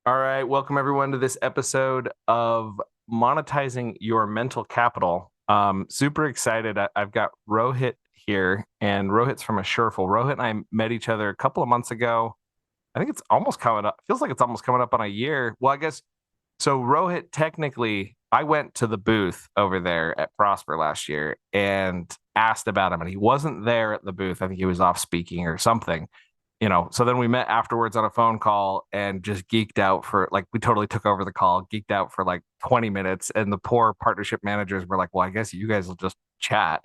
All right, welcome everyone to this episode of Monetizing Your Mental Capital. Super excited. I've got Rohit here, and Rohit's from Assureful. Rohit and I met each other a couple of months ago. I think it's almost coming up. Feels like it's almost coming up on a year. Well, I guess so. Rohit, technically, I went to the booth over there at Prosper last year and asked about him, and he wasn't there at the booth. I think he was off speaking or something. So then we met afterwards on a phone call and just geeked out for like, we totally took over the call, geeked out for like 20 minutes. And the poor partnership managers were like, well, I guess you guys will just chat.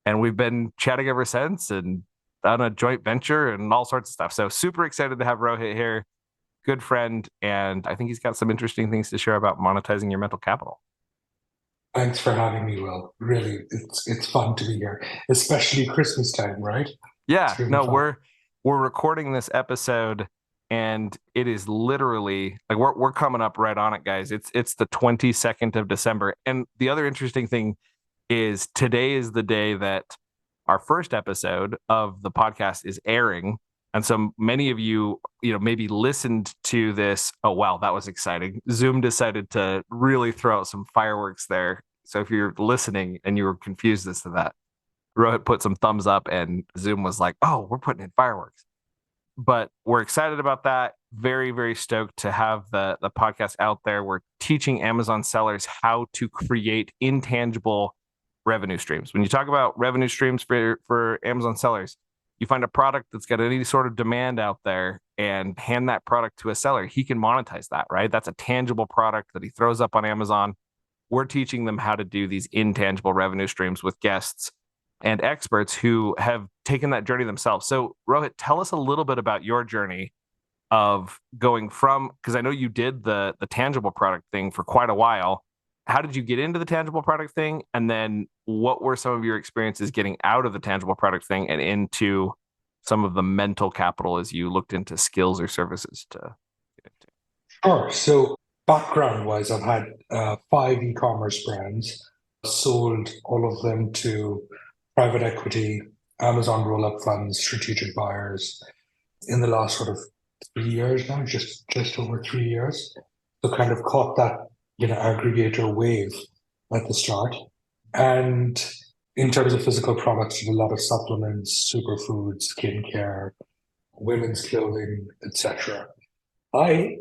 And we've been chatting ever since and done a joint venture and all sorts of stuff. So super excited to have Rohit here, good friend. And I think he's got some interesting things to share about monetizing your mental capital. Thanks for having me, Will. Really, it's fun to be here, especially Christmas time, right? Yeah, It's really no, fun. we're recording this episode and it is literally like we're coming up right on it, guys. It's the 22nd of December. And the other interesting thing is today is the day that our first episode of the podcast is airing. And so many of you, maybe listened to this. Oh, wow, that was exciting. Zoom decided to really throw out some fireworks there. So if you're listening and you were confused as to that, Rohit put some thumbs up and Zoom was like, oh, we're putting in fireworks. But we're excited about that. Very, very stoked to have the podcast out there. We're teaching Amazon sellers how to create intangible revenue streams. When you talk about revenue streams for Amazon sellers, you find a product that's got any sort of demand out there and hand that product to a seller. He can monetize that, right? That's a tangible product that he throws up on Amazon. We're teaching them how to do these intangible revenue streams with guests and experts who have taken that journey themselves. So, Rohit, tell us a little bit about your journey of going from, because I know you did the tangible product thing for quite a while. How did you get into the tangible product thing? And then what were some of your experiences getting out of the tangible product thing and into some of the mental capital as you looked into skills or services to get into? Sure. So, background-wise, I've had five e-commerce brands, sold all of them to private equity, Amazon roll-up funds, strategic buyers in the last sort of 3 years now, just over 3 years. So, kind of caught that aggregator wave at the start. And in terms of physical products, a lot of supplements, superfoods, skincare, women's clothing, etc. I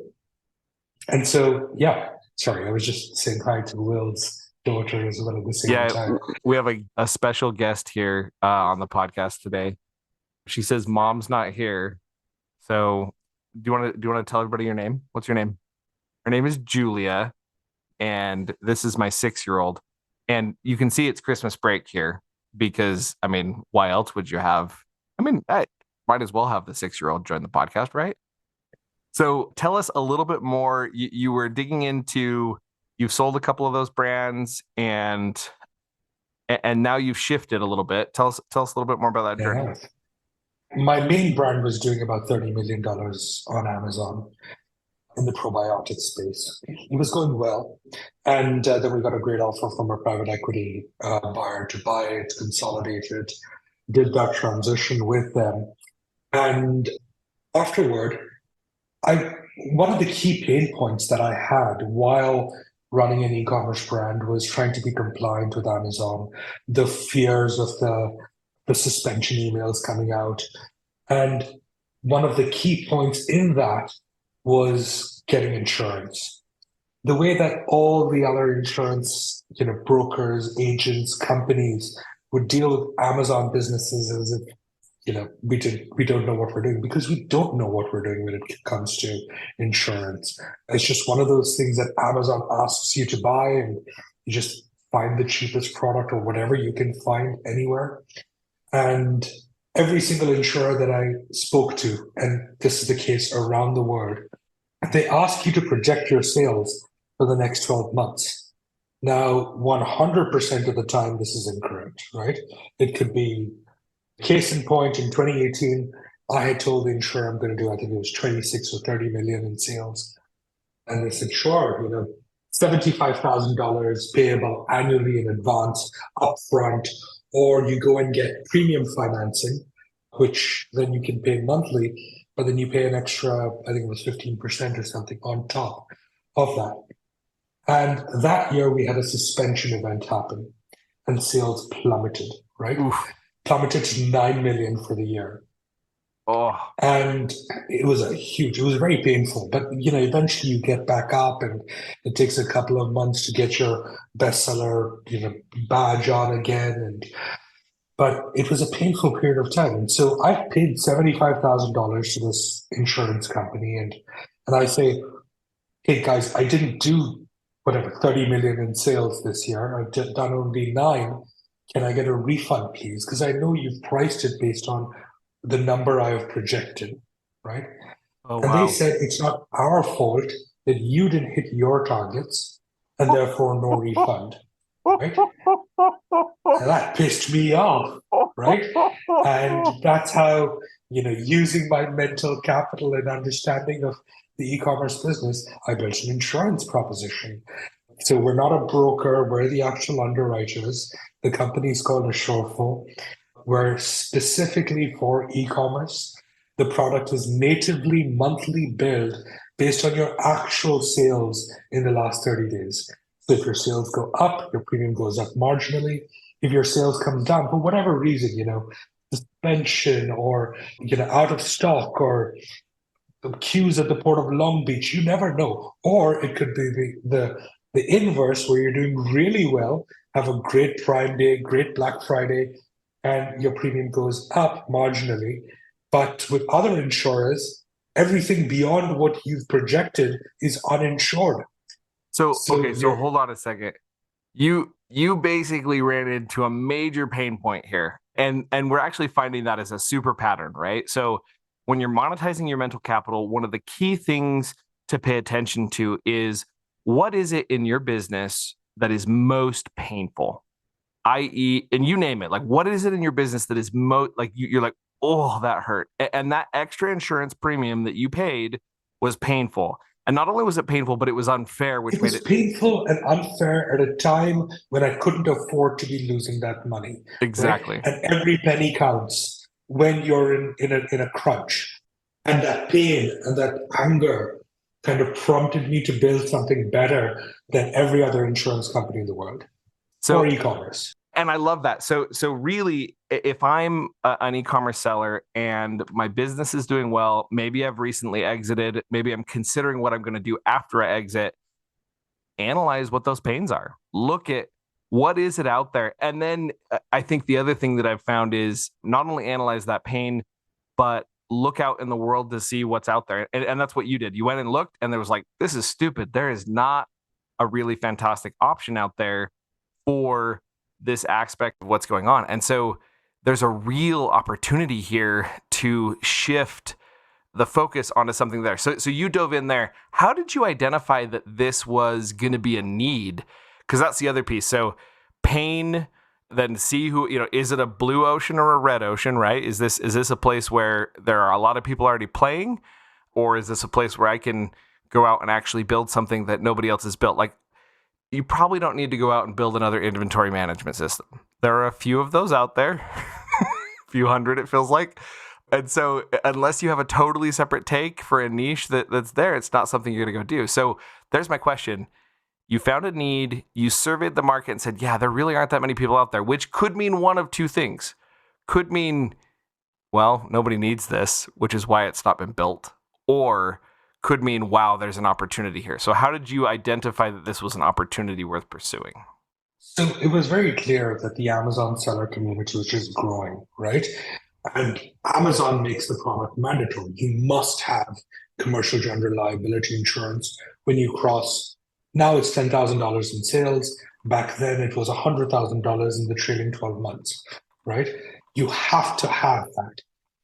and so yeah, sorry, I was just saying hi to Will's daughter as well at the same Yeah, time. we have a special guest here on the podcast today. She says mom's not here. So do you want to tell everybody your name? What's your name? Her name is Julia, and this is my 6-year-old. And you can see it's Christmas break here because I mean, why else would you have? I mean, I might as well have the 6-year-old join the podcast, right? So tell us a little bit more. You were digging into, you've sold a couple of those brands, and now you've shifted a little bit. Tell us a little bit more about that journey. Yeah. My main brand was doing about $30 million on Amazon in the probiotic space. It was going well. And then we got a great offer from a private equity buyer to buy it, consolidate it, did that transition with them. And afterward, I one of the key pain points that I had while running an e-commerce brand was trying to be compliant with Amazon, the fears of the suspension emails coming out. And one of the key points in that was getting insurance. The way that all the other insurance, brokers, agents, companies would deal with Amazon businesses as if we don't know what we're doing, because we don't know what we're doing when it comes to insurance. It's just one of those things that Amazon asks you to buy, and you just find the cheapest product or whatever you can find anywhere. And every single insurer that I spoke to, and this is the case around the world, they ask you to project your sales for the next 12 months. Now, 100% of the time, this is incorrect, right? It could be, case in point, in 2018, I had told the insurer I'm going to do, I think it was 26 or 30 million in sales. And they said, sure, $75,000 payable annually in advance, upfront, or you go and get premium financing, which then you can pay monthly. but then you pay an extra, I think it was 15% or something on top of that. And that year we had a suspension event happen and sales plummeted, right? Oof. Plummeted to 9 million for the year. Oh, And it was it was very painful, but eventually you get back up and it takes a couple of months to get your bestseller, badge on again. But it was a painful period of time. And so I paid $75,000 to this insurance company and I say, hey guys, I didn't do whatever 30 million in sales this year. I've done only 9. Can I get a refund, please? Because I know you've priced it based on the number I have projected, right? oh And they wow. said it's not our fault that you didn't hit your targets and therefore no refund, right? And that pissed me off, right? And that's how, using my mental capital and understanding of the e-commerce business, I built an insurance proposition. So we're not a broker, we're the actual underwriters. The company is called Assureful. We're specifically for e-commerce. The product is natively monthly billed based on your actual sales in the last 30 days. So if your sales go up, your premium goes up marginally. If your sales come down for whatever reason, suspension or out of stock or queues at the port of Long Beach, you never know. Or it could be the inverse where you're doing really well, have a great Prime Day, great Black Friday, and your premium goes up marginally. But with other insurers, everything beyond what you've projected is uninsured. So So okay, so you're hold on a second. You basically ran into a major pain point here. And we're actually finding that as a super pattern, right? So when you're monetizing your mental capital, one of the key things to pay attention to is what is it in your business that is most painful? I.e., and you name it, like what is it in your business that is most like you're like, oh, that hurt. And that extra insurance premium that you paid was painful. And not only was it painful, but it was unfair, which It made was it painful and unfair at a time when I couldn't afford to be losing that money, right? exactly. And every penny counts when you're in a crunch. And that pain and that anger kind of prompted me to build something better than every other insurance company in the world for So e-commerce. and I love that. So really, if I'm an e-commerce seller and my business is doing well, maybe I've recently exited, maybe I'm considering what I'm going to do after I exit, analyze what those pains are. Look at what is it out there. And then I think the other thing that I've found is not only analyze that pain, but look out in the world to see what's out there. And that's what you did. You went and looked and there was like, this is stupid. There is not a really fantastic option out there for this aspect of what's going on. And so there's a real opportunity here to shift the focus onto something there. So you dove in there. How did you identify that this was going to be a need? Because that's the other piece. So pain, then see who, is it a blue ocean or a red ocean, right? Is this a place where there are a lot of people already playing? Or is this a place where I can go out and actually build something that nobody else has built? Like, you probably don't need to go out and build another inventory management system. There are a few of those out there, a few hundred, it feels like. And so unless you have a totally separate take for a niche that's there, it's not something you're going to go do. So there's my question. You found a need, you surveyed the market and said, yeah, there really aren't that many people out there, which could mean one of two things. Could mean, well, nobody needs this, which is why it's not been built. Or could mean, wow, there's an opportunity here. So how did you identify that this was an opportunity worth pursuing? So it was very clear that the Amazon seller community was just growing, right? And Amazon makes the product mandatory. You must have commercial general liability insurance when you cross. Now it's $10,000 in sales. Back then it was $100,000 in the trailing 12 months, right? You have to have that.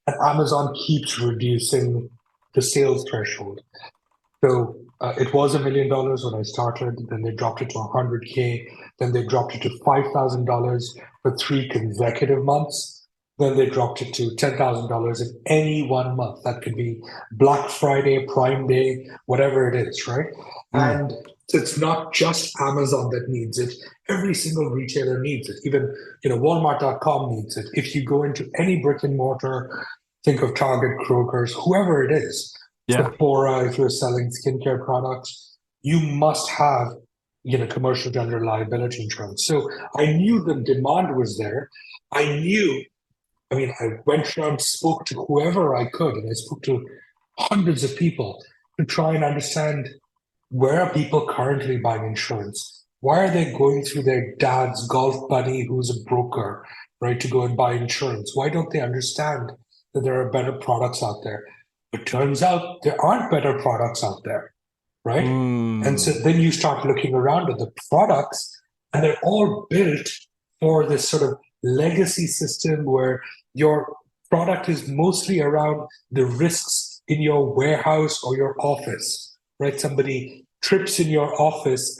And Amazon keeps reducing the sales threshold. So it was $1 million when I started. Then they dropped it to 100K. Then they dropped it to $5,000 for 3 consecutive months. Then they dropped it to $10,000 in any one month. That could be Black Friday, Prime Day, whatever it is, right? Mm. And it's not just Amazon that needs it. Every single retailer needs it. Even Walmart.com needs it. If you go into any brick and mortar Think of Target, Kroger's, whoever it is, Yeah. Sephora, if you're selling skincare products, you must have, commercial general liability insurance. So I knew the demand was there. I knew, I went around, spoke to whoever I could, and I spoke to hundreds of people to try and understand, where are people currently buying insurance? Why are they going through their dad's golf buddy who's a broker, right, to go and buy insurance? Why don't they understand that there are better products out there? It turns out there aren't better products out there, right? And so Mm. then you start looking around at the products, and they're all built for this sort of legacy system where your product is mostly around the risks in your warehouse or your office, right? Somebody trips in your office,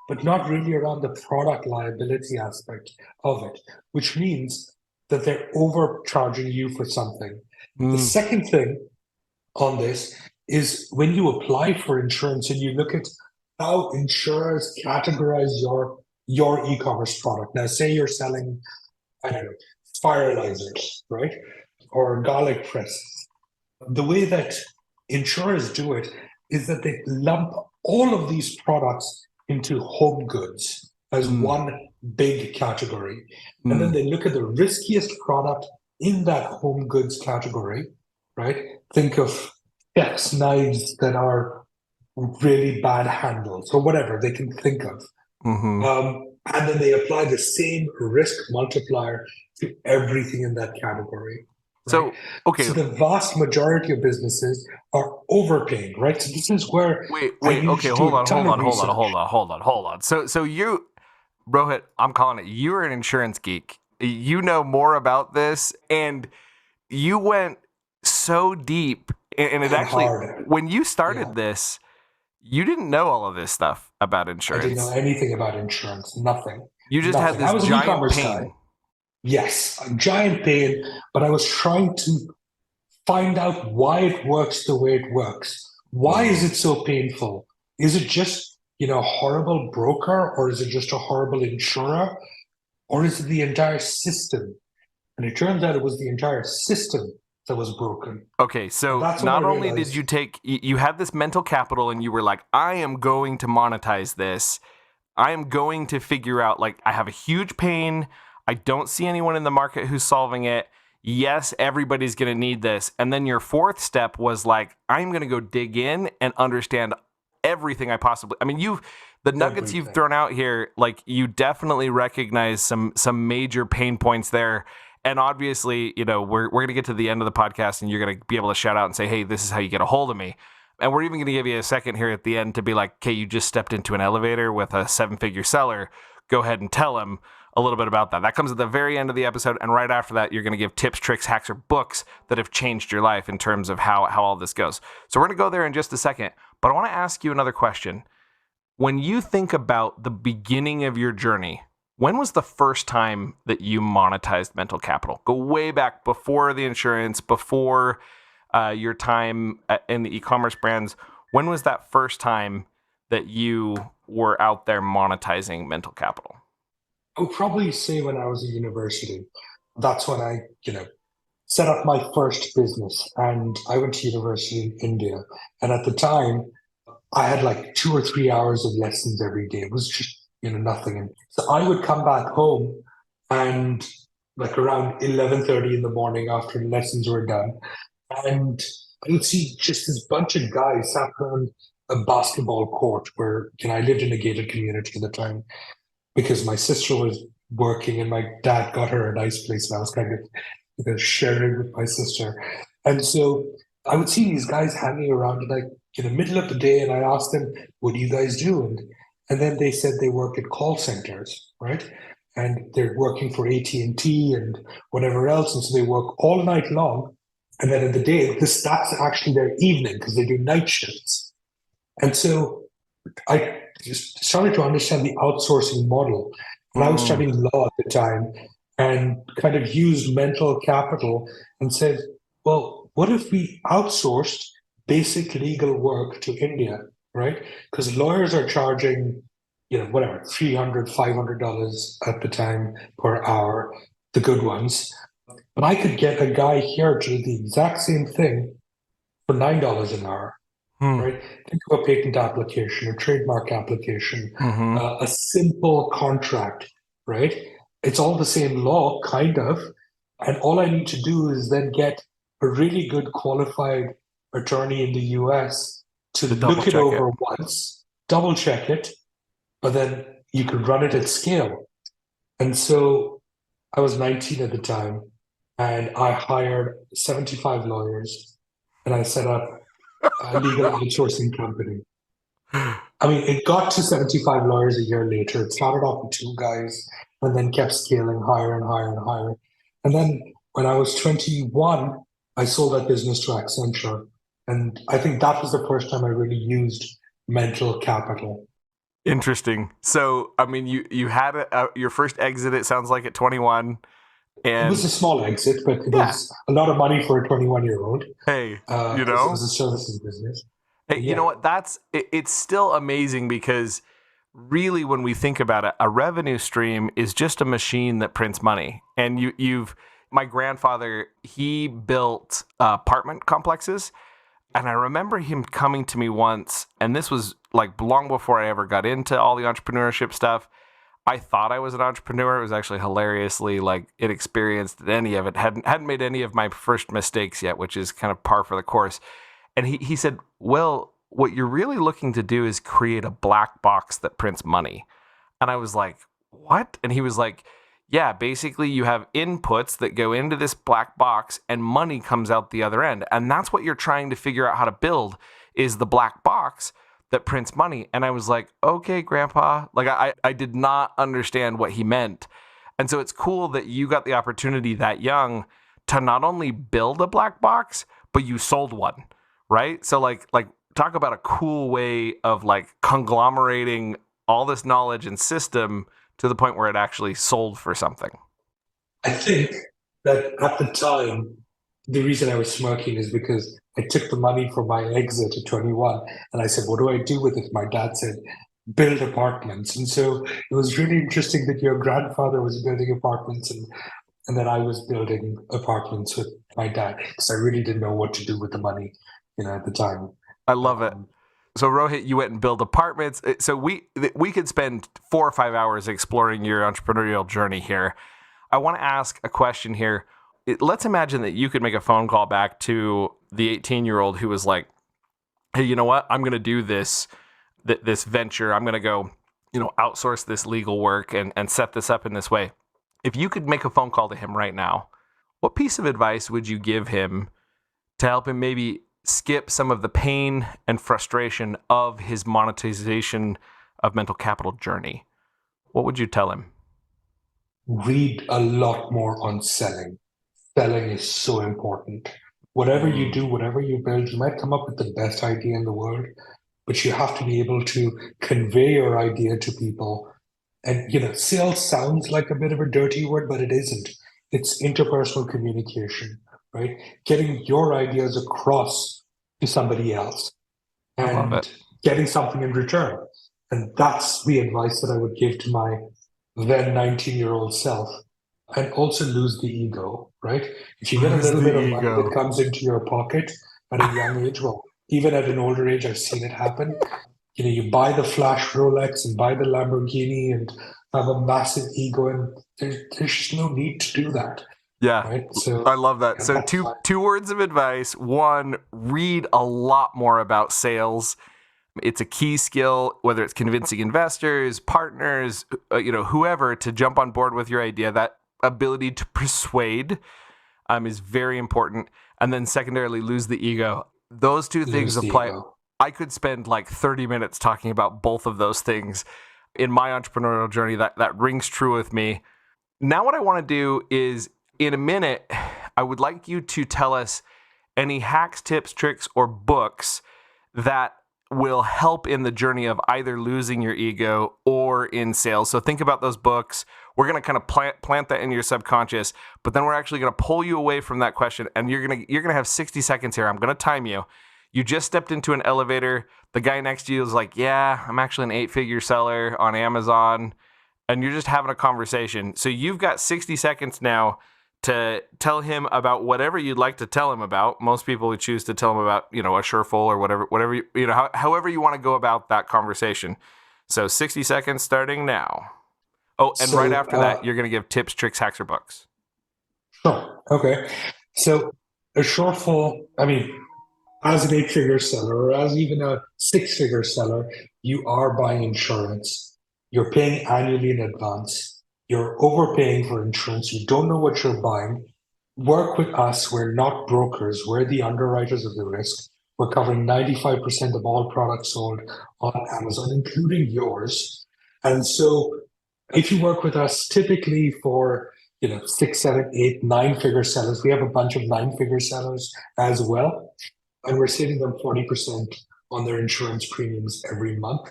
but not really around the product liability aspect of it, which means that they're overcharging you for something. The Mm. second thing on this is, when you apply for insurance and you look at how insurers categorize your e-commerce product. Now, say you're selling, I don't know, spiralizers, right? Or garlic press. The way that insurers do it is that they lump all of these products into home goods as Mm. one big category. And then Mm. they look at the riskiest product in that home goods category, right? Think of chef's knives that are really bad handles or whatever they can think of. Mm-hmm. And then they apply the same risk multiplier to everything in that category, right? So, okay, So the vast majority of businesses are overpaying, right? So this is where I needed okay, to do hold a on, ton hold of on, hold on, hold research. on, hold on, hold on. So you, Rohit, I'm calling it. You're an insurance geek. You know more about this, and you went so deep. And it And actually, hard. when you Yeah. started this, you didn't know all of this stuff about I didn't know insurance. anything about insurance. Nothing. You just had Nothing. I this was an giant e-commerce guy. pain. Yes, a giant pain, but I was trying to find out why it works the way it works. Why is Mm. it so painful? Is it just, a horrible broker, or is it just a horrible insurer, or is it the entire system? And it turns out it was the entire system that was broken. Okay, And so that's when I not only did realized, you you had this mental capital and you were like, I am going to monetize this. I am going to figure out, like, I have a huge pain. I don't see anyone in the market who's solving it. Yes, everybody's going to need this. And then your fourth step was like, I'm going to go dig in and understand everything I possibly. I mean, the nuggets you've everything. thrown out here, like, you definitely recognize some major pain points there. And obviously, we're going to get to the end of the podcast and you're going to be able to shout out and say, hey, this is how you get a hold of me. And we're even going to give you a second here at the end to be like, okay, you just stepped into an elevator with a 7-figure seller. Go ahead and tell him a little bit about that. That comes at the very end of the episode. And right after that, you're going to give tips, tricks, hacks, or books that have changed your life in terms of how all this goes. So we're going to go there in just a second. But I want to ask you another question. When you think about the beginning of your journey, when was the first time that you monetized mental capital? Go way back before the insurance, before your time in the e-commerce brands. When was that first time that you were out there monetizing mental capital? I would probably say when I was at university. That's when I, set up my first business. And I went to university in India. And at the time, I had like 2 or 3 hours of lessons every day. It was just, nothing. And so I would come back home, and like around 11:30 in the morning after lessons were done, and I would see just this bunch of guys sat around a basketball court where, I lived in a gated community at the time, because my sister was working and my dad got her a nice place, and I was kind of, sharing with my sister. And so I would see these guys hanging around like in the middle of the day, and I asked them, "What do you guys do?" And then they said they work at call centers, right? And they're working for AT&T and whatever else, and so they work all night long. And then in the day, that's actually their evening because they do night shifts. And so I just started to understand the outsourcing model. And I was Mm. studying law at the time, and kind of used mental capital and said, well, what if we outsourced basic legal work to India, right? Because lawyers are charging, whatever, $300, $500 at the time per hour, the good ones. But I could get a guy here to do the exact same thing for $9 an hour, Hmm. right? Think of a patent application, a trademark application, Mm-hmm. a simple contract, right? It's all the same law, kind of. And all I need to do is then get a really good qualified attorney in the US to To double look it check it. over once, double check it, but then you could run it at scale. And so I was 19 at the time, and I hired 75 lawyers, and I set up a legal outsourcing company. I mean, it got to 75 lawyers a year later. It started off with two guys and then kept scaling higher and higher and higher. And then when I was 21, I sold that business to Accenture. And I think that was the first time I really used mental capital. Interesting. So, I mean, you had your first exit. It sounds like at 21, It was and a small exit, but it yeah. was a lot of money for a 21-year-old Hey, because it was a services business. hey, But you know yeah, what? It's still amazing because really, when we think about it, a revenue stream is just a machine that prints money. And you've my grandfather, he built apartment complexes. And I remember him coming to me once, and this was like long before I ever got into all the entrepreneurship stuff. I thought I was an entrepreneur. It was actually hilariously like inexperienced at any of it. Hadn't made any of my first mistakes yet, which is kind of par for the course. And he said, "Well, what you're really looking to do is create a black box that prints money." And I was like, "What?" And he was like, "Yeah, basically you have inputs that go into this black box and money comes out the other end. And that's what you're trying to figure out how to build is the black box that prints money." And I was like, "Okay, grandpa." Like I did not understand what he meant. And so it's cool that you got the opportunity that young to not only build a black box, but you sold one, right? So like talk about a cool way of like conglomerating all this knowledge and system to the point where it actually sold for something. I think that at the time, the reason I was smirking is because I took the money from my exit at 21 and I said, what do I do with it? My dad said, build apartments. And so it was really interesting that your grandfather was building apartments and that I was building apartments with my dad because I really didn't know what to do with the money, at the time. I love it. Um, So Rohit, you went and built apartments. So we could spend 4 or 5 hours exploring your entrepreneurial journey here. I want to ask a question here. Let's imagine that you could make a phone call back to the 18-year-old who was like, "Hey, you know what? I'm going to do this venture. I'm going to go, outsource this legal work and set this up in this way." If you could make a phone call to him right now, what piece of advice would you give him to help him maybe skip some of the pain and frustration of his monetization of mental capital journey? What would you tell him? Read a lot more on selling. Selling is so important. Whatever you Mm, do, whatever you build, you might come up with the best idea in the world, but you have to be able to convey your idea to people. And, sales sounds like a bit of a dirty word, but it isn't. It's interpersonal communication, right? Getting your ideas across to somebody else I love it. and getting something in return. And that's the advice that I would give to my then 19-year-old self. And also lose the ego, right? If you get a Lose little the bit of money that ego. comes into your pocket at a young age, well, even at an older age, I've seen it happen. You buy the flash Rolex and buy the Lamborghini and have a massive ego, and there's just no need to do that, Yeah, right? So I love that. yeah, So that's two words of advice. One, read a lot more about sales. It's a key skill, whether it's convincing investors, partners, whoever to jump on board with your idea. That ability to persuade is very important. And then secondarily, lose the ego. Those two things lose the apply. ego. I could spend like 30 minutes talking about both of those things in my entrepreneurial journey. That rings true with me. Now, what I want to do is in a minute, I would like you to tell us any hacks, tips, tricks, or books that will help in the journey of either losing your ego or in sales. So think about those books. We're going to kind of plant that in your subconscious, but then we're actually going to pull you away from that question, and you're going to have 60 seconds here. I'm going to time you. You just stepped into an elevator. The guy next to you is like, "Yeah, I'm actually an 8-figure seller on Amazon." And you're just having a conversation. So you've got 60 seconds now to tell him about whatever you'd like to tell him about. Most people would choose to tell him about, a Surefull or whatever, however you want to go about that conversation. So 60 seconds starting now. Oh, and right So, after that, you're going to give tips, tricks, hacks, or books. sure. Okay. So a shortfall, I mean, as an eight-figure seller or as even a six-figure seller, you are buying insurance. You're paying annually in advance. You're overpaying for insurance. You don't know what you're buying. Work with us. We're not brokers. We're the underwriters of the risk. We're covering 95% of all products sold on Amazon, including yours. And so if you work with us, typically for six, seven, eight, nine-figure sellers, we have a bunch of nine-figure sellers as well, and we're saving them 40% on their insurance premiums every month.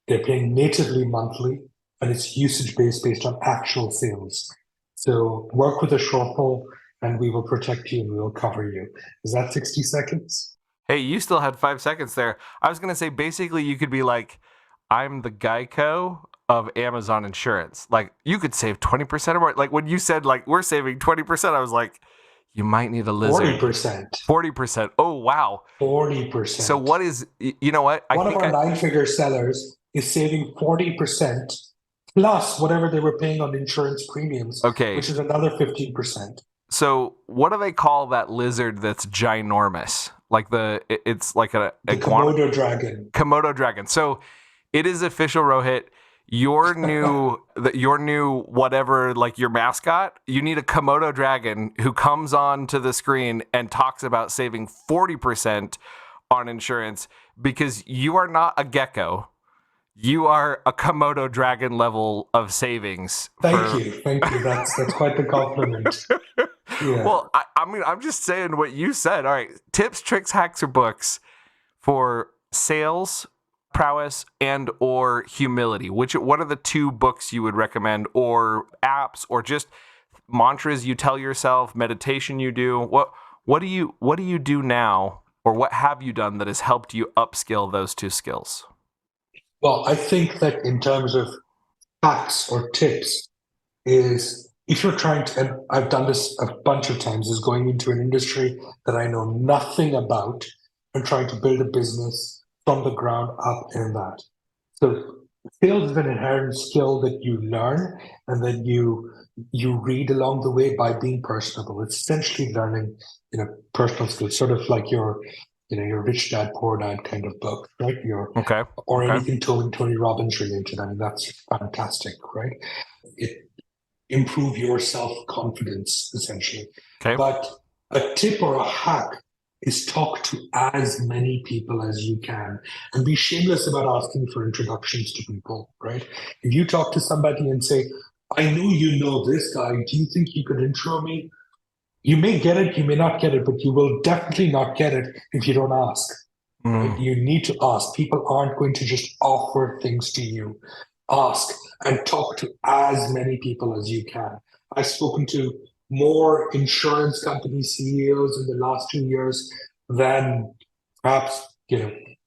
They're paying natively monthly, and it's usage based on actual sales. So work with a shortfall, and we will protect you and we will cover you. Is that 60 seconds? Hey, you still had 5 seconds there. I was going to say, basically, you could be like, I'm the Geico of Amazon insurance. Like, you could save 20% or more. Like, when you said, like, we're saving 20%, I was like, you might need a lizard. 40%. 40%. Oh, wow. 40%. So what is, you know what? One of our nine-figure sellers is saving 40% plus whatever they were paying on insurance premiums, okay, which is another 15%. So what do they call that lizard that's ginormous? Like it's like the Komodo dragon. Komodo dragon. So it is official, Rohit. Your new whatever, like your mascot, you need a Komodo dragon who comes on to the screen and talks about saving 40% on insurance, because you are not a gecko. You are a Komodo dragon level of savings. Thank you. That's quite the compliment. Yeah. Well, I mean, I'm just saying what you said. All right, tips, tricks, hacks, or books for sales prowess and or humility. What are the two books you would recommend, or apps, or just mantras you tell yourself, meditation you do? What do you do now, or what have you done that has helped you upskill those two skills? Well, I think that in terms of hacks or tips is, if you're trying to, and I've done this a bunch of times, is going into an industry that I know nothing about and trying to build a business from the ground up in that. So sales is an inherent skill that you learn and then you read along the way by being personable. It's essentially learning, personal skills, sort of like your Rich Dad Poor Dad kind of book, right? Anything Tony Robbins related. I mean, that's fantastic, right? It improve your self-confidence, essentially. Okay. But a tip or a hack is talk to as many people as you can and be shameless about asking for introductions to people, right? If you talk to somebody and say, I know you know this guy, do you think you could intro me? You may get it, you may not get it, but you will definitely not get it if you don't ask. Right? You need to ask. People aren't going to just offer things to you. Ask and talk to as many people as you can. I've spoken to more insurance company CEOs in the last 2 years than perhaps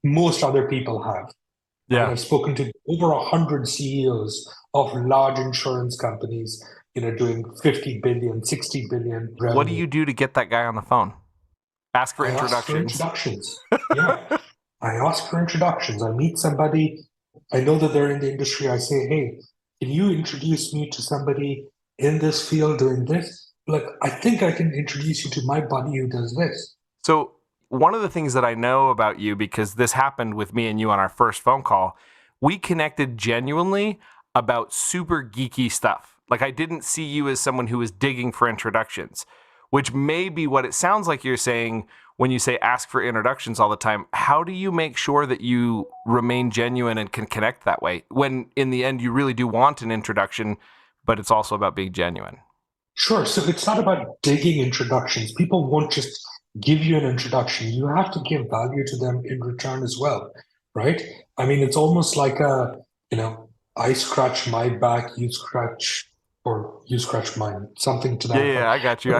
most other people have. Yeah, and I've spoken to over 100 CEOs of large insurance companies, doing 50 billion, 60 billion revenue. What do you do to get that guy on the phone? Ask for introductions. Yeah. I ask for introductions. I meet somebody. I know that they're in the industry. I say, hey, can you introduce me to somebody in this field doing this? Like, I think I can introduce you to my buddy who does this. So one of the things that I know about you, because this happened with me and you on our first phone call, we connected genuinely about super geeky stuff. Like, I didn't see you as someone who was digging for introductions, which may be what it sounds like you're saying when you say ask for introductions all the time. How do you make sure that you remain genuine and can connect that way when in the end you really do want an introduction, but it's also about being genuine? Sure. So it's not about digging introductions. People won't just give you an introduction. You have to give value to them in return as well, right? I mean, it's almost like I scratch my back, you scratch mine, something to that. Yeah, I got you.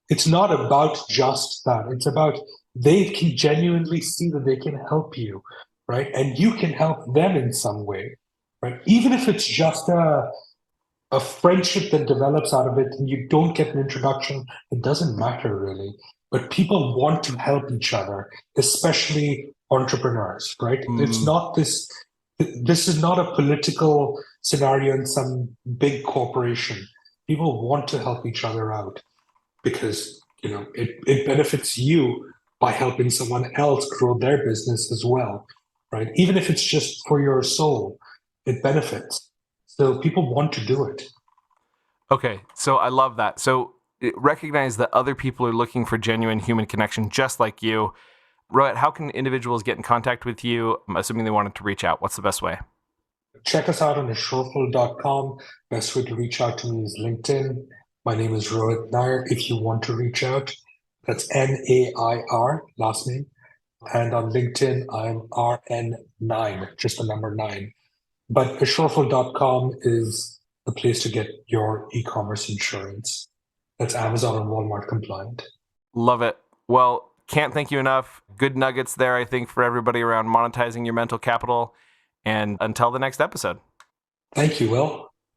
It's not about just that. It's about they can genuinely see that they can help you, right? And you can help them in some way, right? Even if it's just a friendship that develops out of it, and you don't get an introduction, it doesn't matter really. But people want to help each other, especially entrepreneurs, right? It's Mm, not this, this is not a political scenario in some big corporation. People want to help each other out because, it benefits you by helping someone else grow their business as well, right? Even if it's just for your soul, it benefits. So people want to do it. okay, so I love that. So recognize that other people are looking for genuine human connection, just like you. Rohit, how can individuals get in contact with you, assuming they wanted to reach out? What's the best way? Check us out on assureful.com. Best way to reach out to me is LinkedIn. My name is Rohit Nair. If you want to reach out, that's Nair, last name. And on LinkedIn, I'm RN9, just the number 9. But assureful.com is the place to get your e-commerce insurance. That's Amazon and Walmart compliant. Love it. Well, can't thank you enough. Good nuggets there, I think, for everybody around monetizing your mental capital. And until the next episode. Thank you, Will.